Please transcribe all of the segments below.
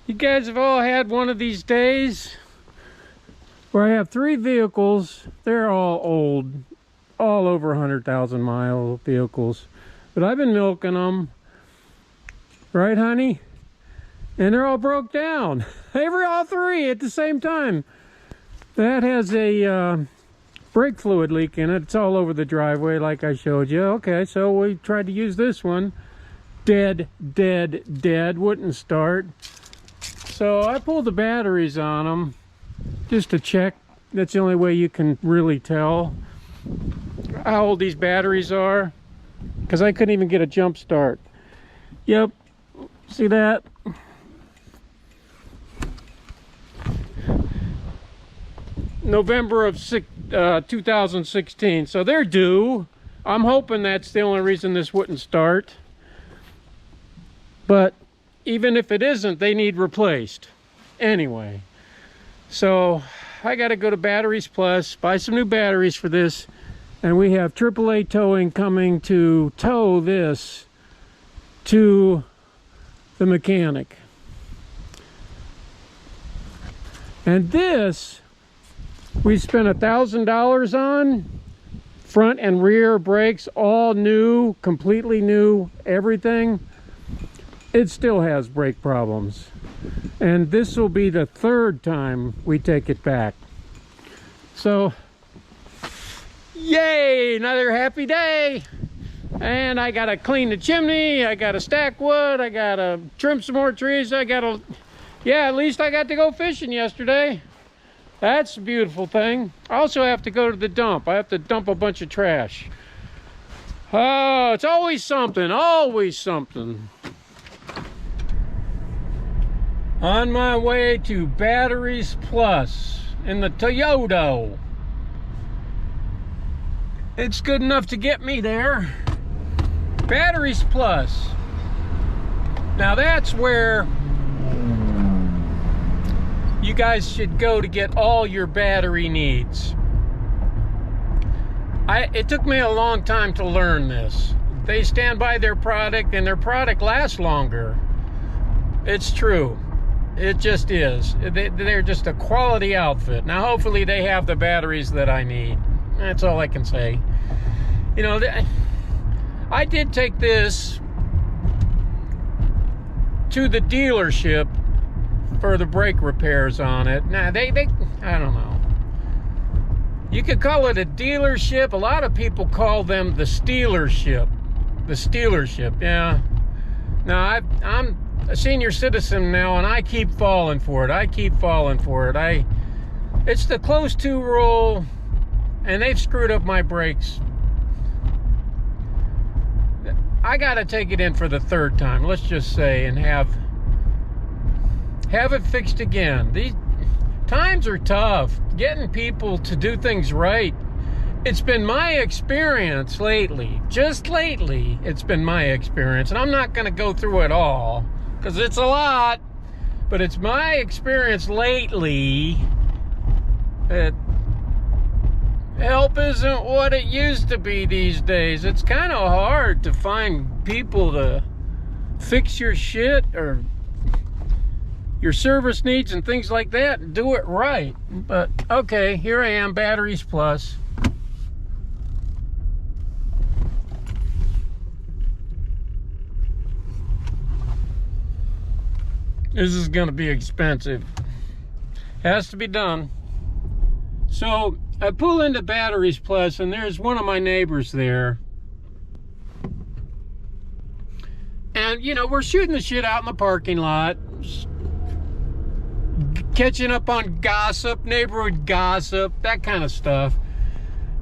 You guys have all had one of these days where I have 3 vehicles. They're all old, all over 100,000 mile vehicles. But I've been milking them, right honey? And they're all broke down. All 3 at the same time. That has a brake fluid leak in it. It's all over the driveway like I showed you. Okay, so we tried to use this one. Dead, wouldn't start. So I pulled the batteries on them just to check. That's the only way you can really tell how old these batteries are, because I couldn't even get a jump start. Yep, see that? November of 2016, so they're due. I'm hoping that's the only reason this wouldn't start, but even if it isn't, they need replaced anyway. So I got to go to Batteries Plus, buy some new batteries for this, and we have AAA towing coming to tow this to the mechanic. And this we spent $1,000 on. Front and rear brakes, all new, completely new, everything. It still has brake problems. And this will be the 3rd time we take it back. So, yay, another happy day. And I gotta clean the chimney, I gotta stack wood, I gotta trim some more trees, yeah, at least I got to go fishing yesterday. That's a beautiful thing. I also have to go to the dump. I have to dump a bunch of trash. Oh, it's always something, always something. On my way to Batteries Plus in the Toyota. It's good enough to get me there. Batteries Plus. Now that's where you guys should go to get all your battery needs. It took me a long time to learn this. They stand by their product, and their product lasts longer. It's true. It just is. They're just a quality outfit. Now, hopefully they have the batteries that I need. That's all I can say. You know, I did take this to the dealership for the brake repairs on it. Now, I don't know. You could call it a dealership. A lot of people call them the Stealership. The Stealership, yeah. Now, I'm a senior citizen now, and I keep falling for it. It's the close to rule, and they've screwed up my brakes. I gotta take it in for the 3rd time, let's just say, and have it fixed again. These times are tough. Getting people to do things right. It's been my experience lately. Just lately, it's been my experience. And I'm not going to go through it all, because it's a lot. But it's my experience lately that help isn't what it used to be these days. It's kind of hard to find people to fix your shit or your service needs and things like that, and do it right. But okay, here I am, Batteries Plus. This is gonna be expensive. Has to be done. So I pull into Batteries Plus, and there's one of my neighbors there. And you know, we're shooting the shit out in the parking lot, catching up on gossip, neighborhood gossip, that kind of stuff.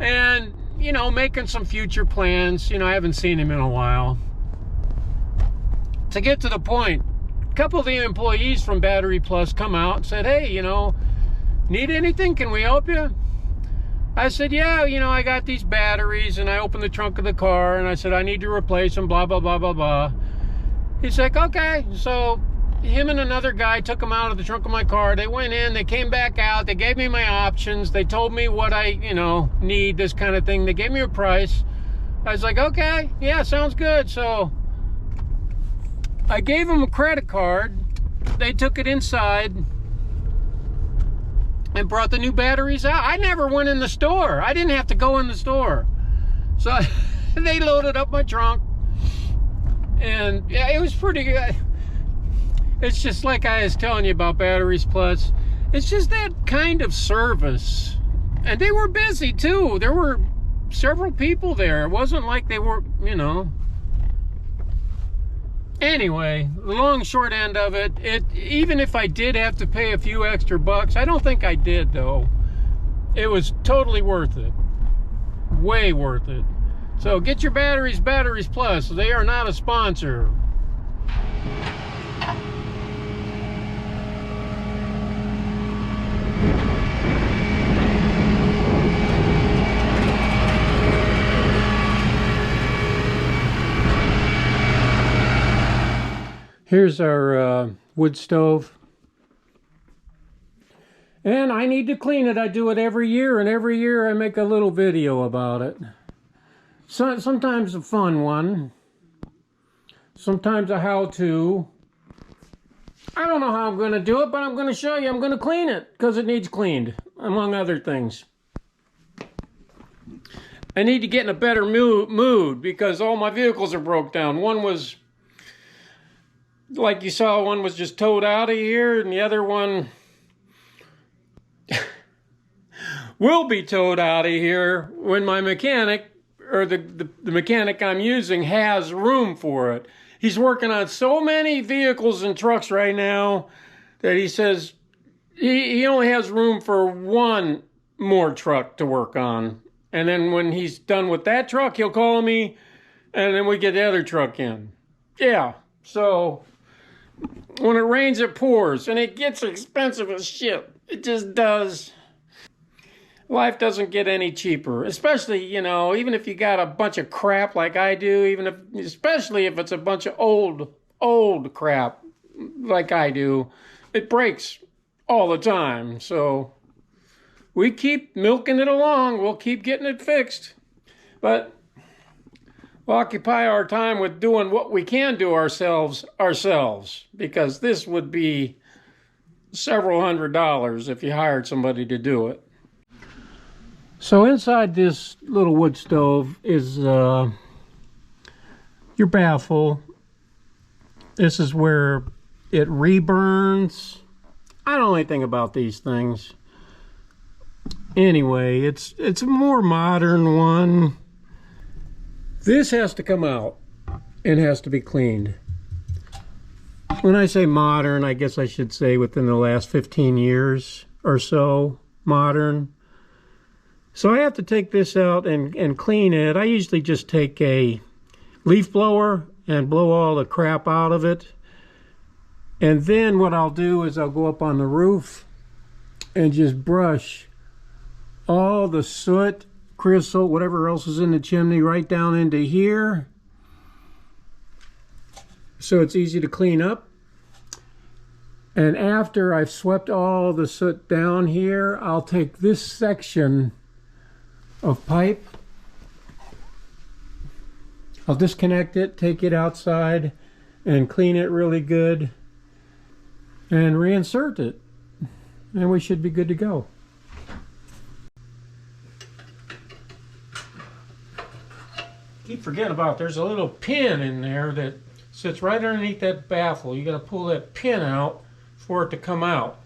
And, you know, making some future plans. You know, I haven't seen him in a while. To get to the point, a couple of the employees from Battery Plus come out and said, hey, you know, need anything? Can we help you? I said, yeah, you know, I got these batteries, and I opened the trunk of the car, and I said, I need to replace them, blah, blah, blah, blah, blah. He's like, okay. So him and another guy took them out of the trunk of my car. They went in, they came back out, they gave me my options, they told me what I, you know, need, this kind of thing. They gave me a price. I was like, okay, yeah, sounds good. So I gave them a credit card they took it inside and brought the new batteries out. I never went in the store. I didn't have to go in the store. So they loaded up my trunk. And yeah, it was pretty good. It's just like I was telling you about Batteries Plus. It's just that kind of service. And they were busy too. There were several people there. It wasn't like they were, you know. Anyway, the long short end of it, even if I did have to pay a few extra bucks, I don't think I did though. It was totally worth it. Way worth it. So get your Batteries Plus. They are not a sponsor. Here's our wood stove. And I need to clean it. I do it every year, and every year I make a little video about it. So, sometimes a fun one. Sometimes a how-to. I don't know how I'm going to do it, but I'm going to show you. I'm going to clean it because it needs cleaned, among other things. I need to get in a better mood because all my vehicles are broke down. One was, like you saw, one was just towed out of here, and the other one will be towed out of here when my mechanic, or the mechanic I'm using, has room for it. He's working on so many vehicles and trucks right now that he says he only has room for one more truck to work on. And then when he's done with that truck, he'll call me, and then we get the other truck in. Yeah, so when it rains, it pours, and it gets expensive as shit. It just does. Life doesn't get any cheaper, especially, you know, even if you got a bunch of crap like I do, especially if it's a bunch of old crap like I do, it breaks all the time. So we keep milking it along. We'll keep getting it fixed, but we'll occupy our time with doing what we can do ourselves, because this would be several $100s if you hired somebody to do it. So inside this little wood stove is your baffle. This is where it reburns. I don't know anything about these things. Anyway, it's a more modern one. This has to come out and has to be cleaned. When I say modern, I guess I should say within the last 15 years or so, modern. So I have to take this out and clean it. I usually just take a leaf blower and blow all the crap out of it. And then what I'll do is I'll go up on the roof and just brush all the soot, creosote, whatever else is in the chimney right down into here. So it's easy to clean up. And after I've swept all the soot down here, I'll take this section of pipe. I'll disconnect it, take it outside, and clean it really good, and reinsert it. And we should be good to go. Keep forgetting about, there's a little pin in there that sits right underneath that baffle. You got to pull that pin out for it to come out.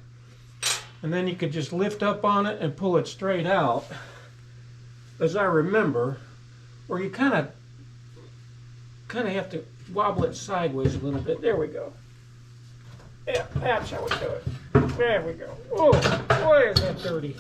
And then you could just lift up on it and pull it straight out, as I remember, or you kind of have to wobble it sideways a little bit. There we go. Yeah, that's how we do it. There we go. Oh, boy, is that dirty.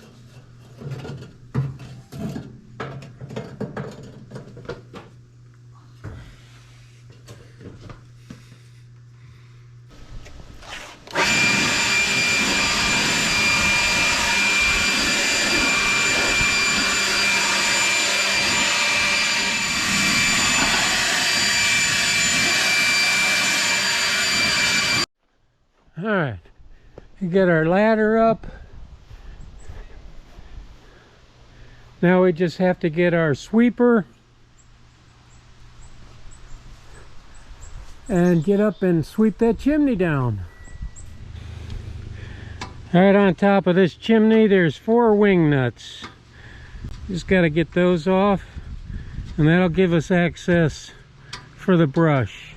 All right, we get our ladder up. Now we just have to get our sweeper and get up and sweep that chimney down. Right on top of this chimney, there's 4 wing nuts. Just got to get those off, and that'll give us access for the brush.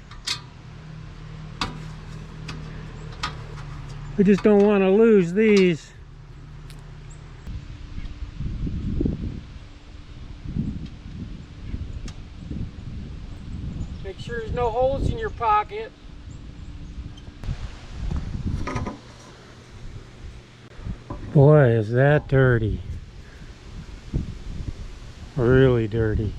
We just don't want to lose these. Make sure there's no holes in your pocket. Boy, is that dirty. Really dirty.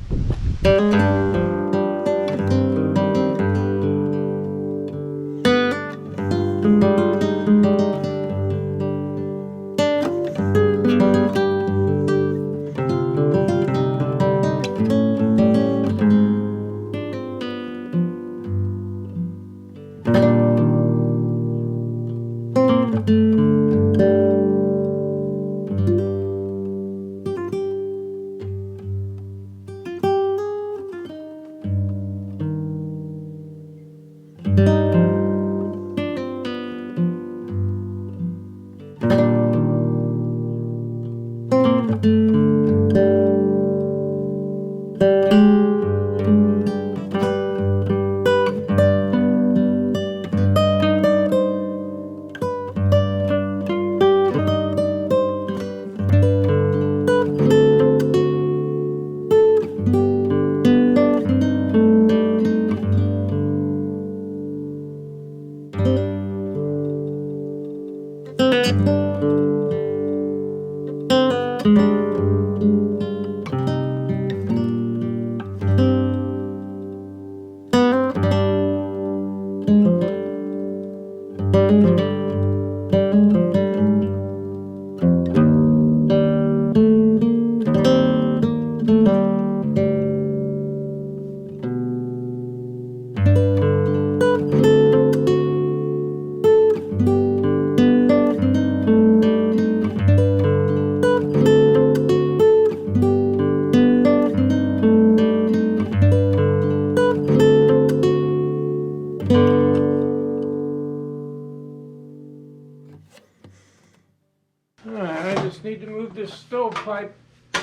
Alright, I just need to move this stovepipe,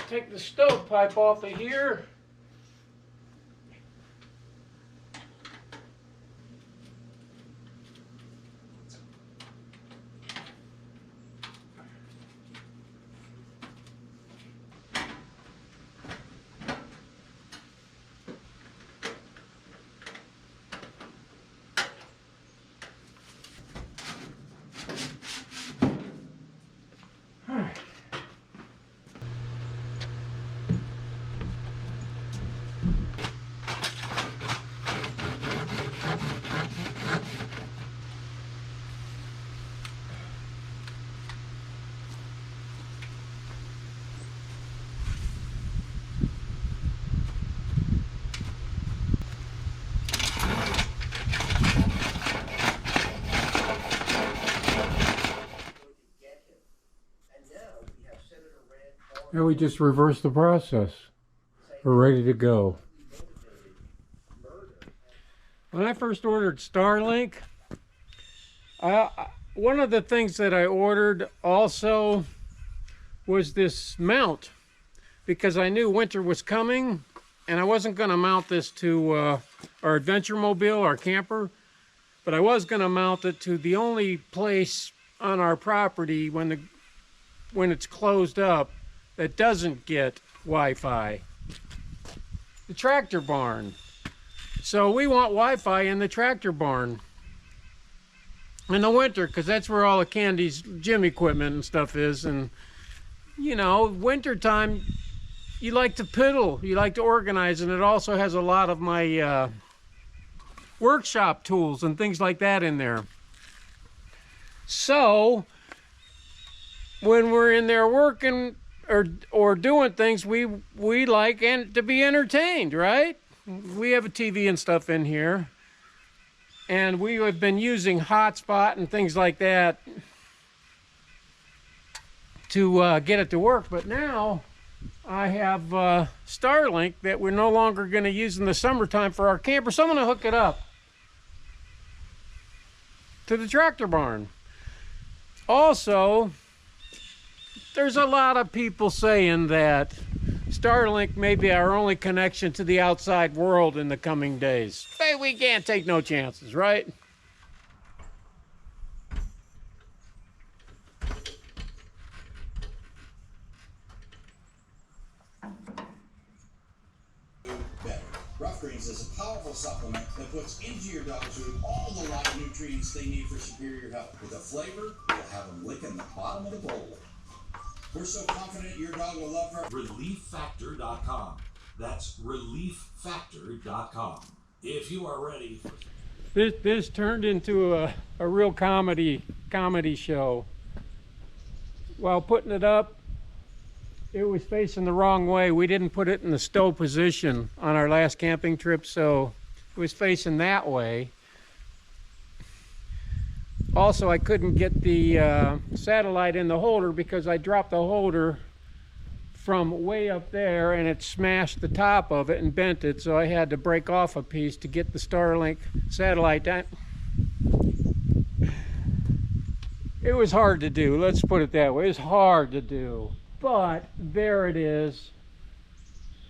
take the stovepipe off of here. Here we just reverse the process. We're ready to go. When I first ordered Starlink, one of the things that I ordered also was this mount, because I knew winter was coming and I wasn't going to mount this to our adventure mobile, our camper, but I was going to mount it to the only place on our property when it's closed up that doesn't get Wi-Fi, the tractor barn. So we want Wi-Fi in the tractor barn in the winter, because that's where all the Candy's gym equipment and stuff is. And you know, winter time, you like to piddle, you like to organize, and it also has a lot of my workshop tools and things like that in there. So when we're in there working or doing things, we like to be entertained, right? We have a TV and stuff in here, and we have been using Hotspot and things like that to get it to work. But now I have Starlink that we're no longer going to use in the summertime for our camper, so I'm going to hook it up to the tractor barn. Also, there's a lot of people saying that Starlink may be our only connection to the outside world in the coming days. Hey, we can't take no chances, right? Better. Rough Greens is a powerful supplement that puts into your dog's food all the right nutrients they need for superior health. With a flavor, you'll have them licking the bottom of the bowl. We're so confident your dog will love her. ReliefFactor.com. That's ReliefFactor.com. If you are ready for... This turned into a real comedy show. While putting it up, it was facing the wrong way. We didn't put it in the stow position on our last camping trip, so it was facing that way. Also, I couldn't get the satellite in the holder because I dropped the holder from way up there and it smashed the top of it and bent it, so I had to break off a piece to get the Starlink satellite down. It was hard to do, let's put it that way. It was hard to do, but there it is.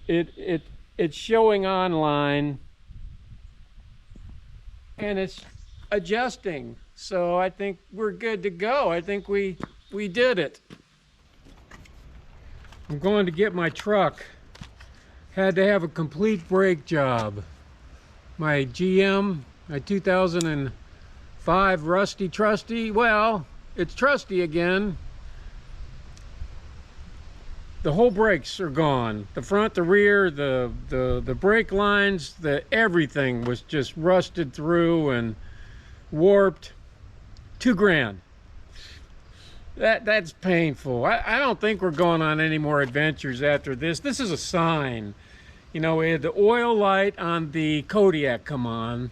It's showing online and it's adjusting. So I think we're good to go. I think we did it. I'm going to get my truck. Had to have a complete brake job. My GM, my 2005 Rusty Trusty, well, it's trusty again. The whole brakes are gone. The front, the rear, the brake lines, everything was just rusted through and warped. $2,000. That's painful. I don't think we're going on any more adventures after this. This is a sign. You know, we had the oil light on the Kodiak come on.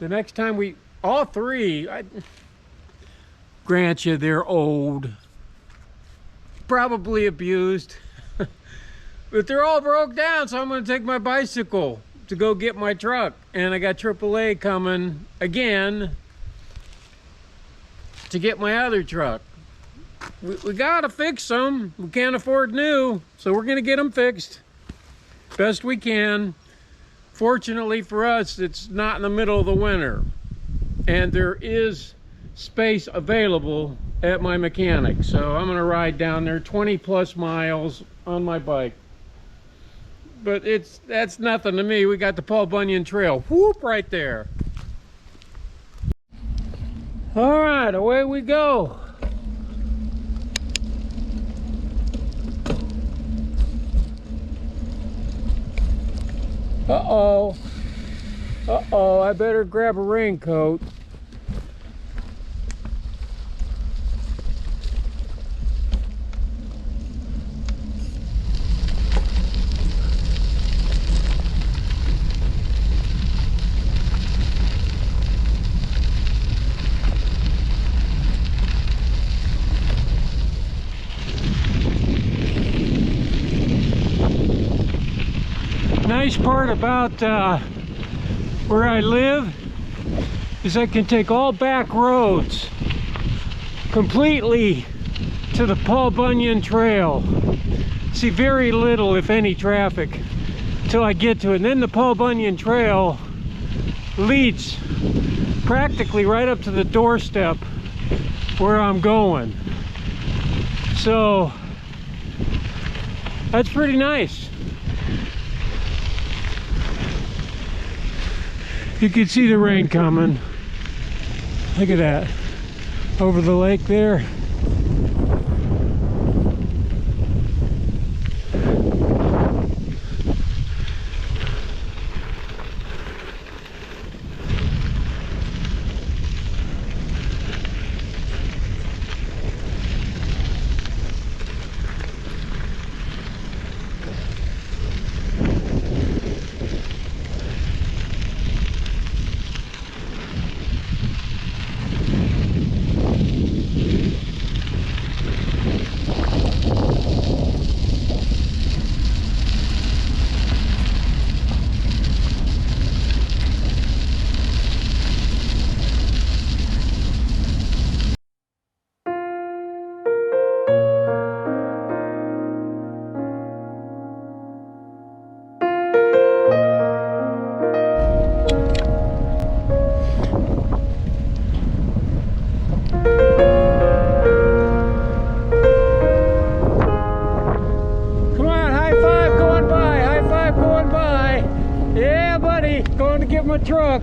The next time all three, I grant you they're old, probably abused, but they're all broke down, so I'm going to take my bicycle to go get my truck. And I got AAA coming again to get my other truck. We gotta fix them. We can't afford new, so we're gonna get them fixed best we can. Fortunately for us, it's not in the middle of the winter, and there is space available at my mechanic, so I'm gonna ride down there 20 plus miles on my bike. But that's nothing to me. We got the Paul Bunyan Trail, whoop, right there. All right, away we go. Uh-oh. Uh-oh, I better grab a raincoat. Nice part about where I live is I can take all back roads completely to the Paul Bunyan Trail. See very little, if any, traffic till I get to it. And then the Paul Bunyan Trail leads practically right up to the doorstep where I'm going. So that's pretty nice. You can see the rain coming. Look at that. Over the lake there. buddy. Going to get my truck.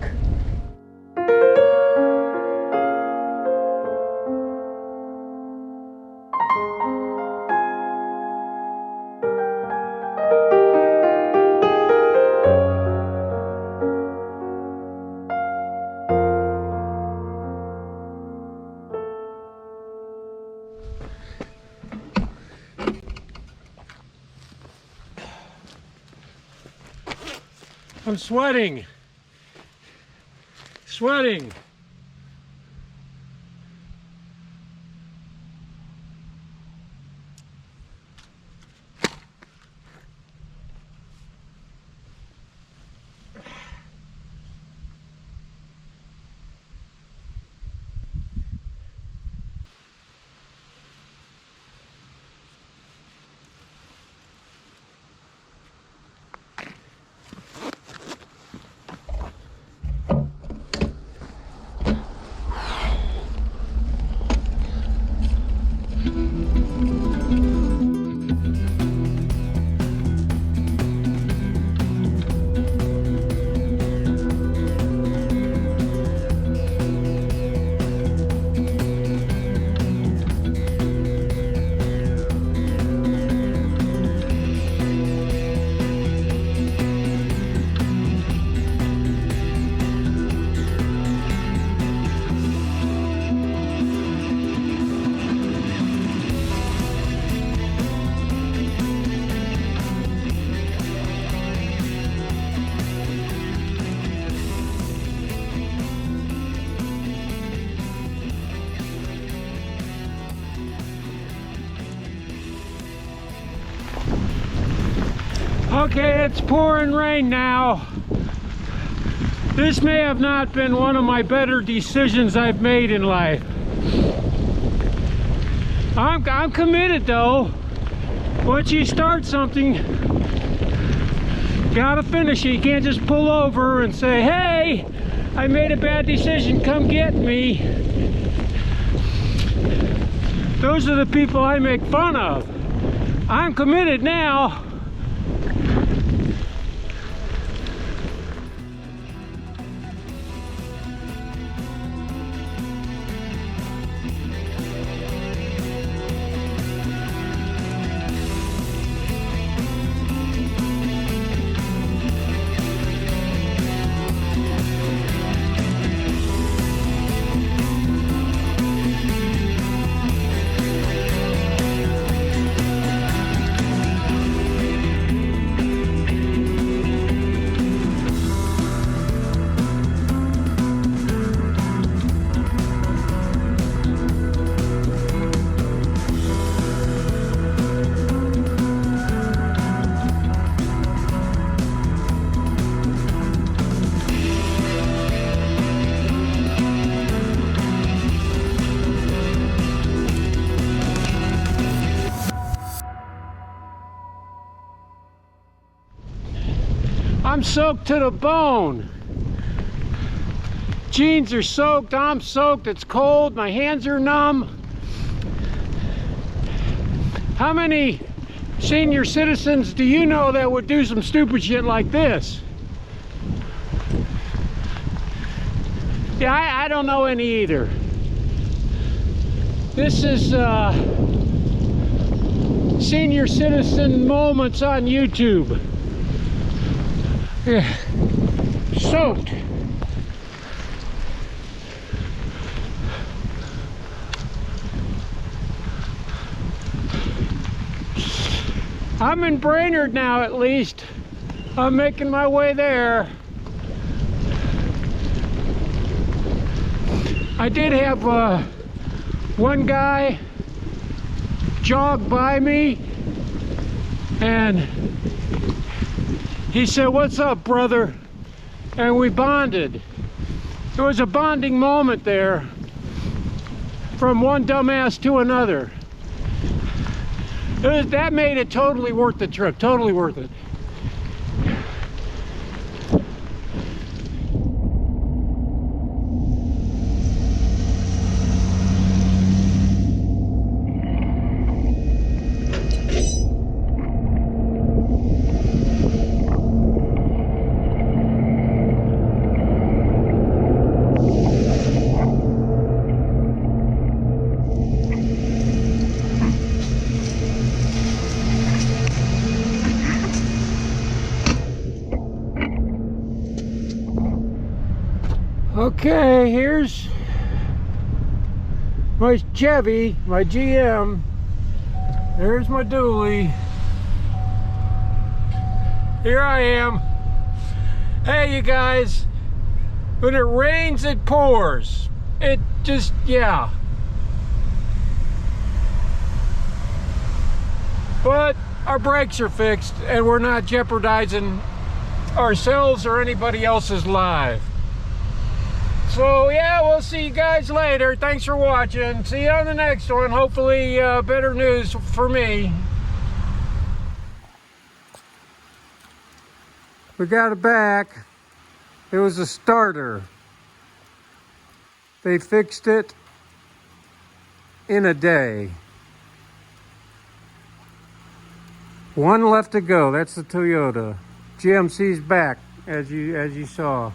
I'm sweating. Sweating. Okay, it's pouring rain now. This may have not been one of my better decisions I've made in life. I'm committed though. Once you start something, gotta finish it. You can't just pull over and say, hey, I made a bad decision, come get me. Those are the people I make fun of. I'm committed now. I'm soaked to the bone. Jeans are soaked, I'm soaked, it's cold, my hands are numb. How many senior citizens do you know that would do some stupid shit like this? Yeah, I don't know any either. This is senior citizen moments on YouTube. Yeah, soaked. I'm in Brainerd now, at least. I'm making my way there. I did have one guy jog by me and he said, "What's up, brother?" And we bonded. There was a bonding moment there from one dumbass to another. That made it totally worth the trip, totally worth it. Okay, here's my Chevy, my GM. There's my dually. Here I am. Hey, you guys, when it rains, it pours. It just, yeah. But our brakes are fixed and we're not jeopardizing ourselves or anybody else's life. So yeah, we'll see you guys later. Thanks for watching. See you on the next one. Hopefully better news for me. We got it back. It was a starter. They fixed it in a day. One left to go. That's the Toyota. GMC's back, as you saw.